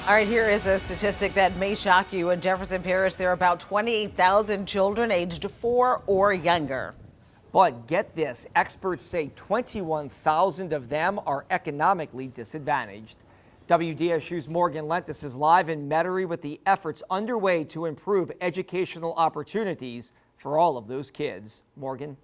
All right, here is a statistic that may shock you. In Jefferson Parish, there are about 28,000 children aged 4 or younger. But get this, experts say 21,000 of them are economically disadvantaged. WDSU's Morgan Lentis is live in Metairie with the efforts underway to improve educational opportunities for all of those kids. Morgan.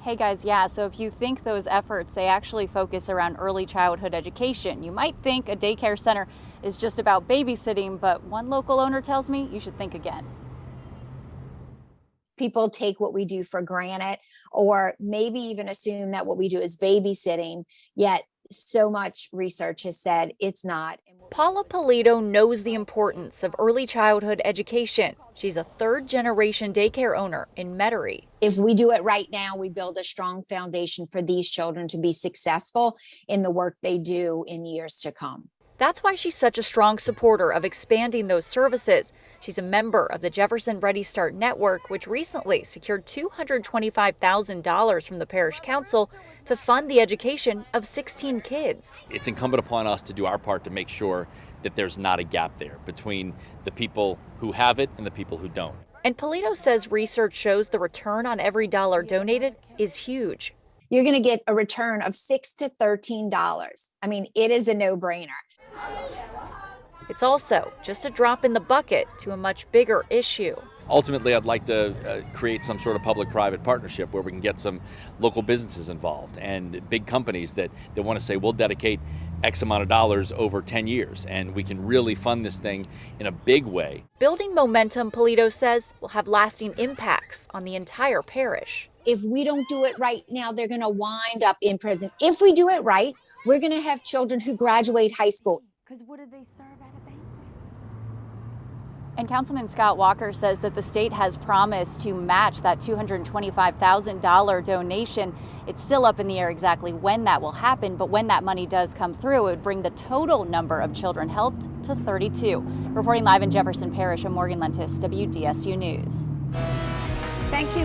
Hey guys, yeah, so if you think those efforts, they actually focus around early childhood education. You might think a daycare center is just about babysitting, but one local owner tells me you should think again. People take what we do for granted, or maybe even assume that what we do is babysitting, yet so much research has said it's not. Paula Polito knows the importance of early childhood education. She's a third-generation daycare owner in Metairie. If we do it right now, we build a strong foundation for these children to be successful in the work they do in years to come. That's why she's such a strong supporter of expanding those services. She's a member of the Jefferson Ready Start Network, which recently secured $225,000 from the Parish Council to fund the education of 16 kids. It's incumbent upon us to do our part to make sure that there's not a gap there between the people who have it and the people who don't. And Polito says research shows the return on every dollar donated is huge. You're going to get a return of $6 to $13. I mean, it is a no-brainer. It's also just a drop in the bucket to a much bigger issue. Ultimately, I'd like to create some sort of public-private partnership where we can get some local businesses involved and big companies that want to say we'll dedicate X amount of dollars over 10 years and we can really fund this thing in a big way. Building momentum, Polito says, will have lasting impacts on the entire parish. If we don't do it right now, they're going to wind up in prison. If we do it right, we're going to have children who graduate high school. Because what do they serve at a banquet? And Councilman Scott Walker says that the state has promised to match that $225,000 donation. It's still up in the air exactly when that will happen, but when that money does come through, it would bring the total number of children helped to 32. Reporting live in Jefferson Parish, I'm Morgan Lentis, WDSU News. Thank you.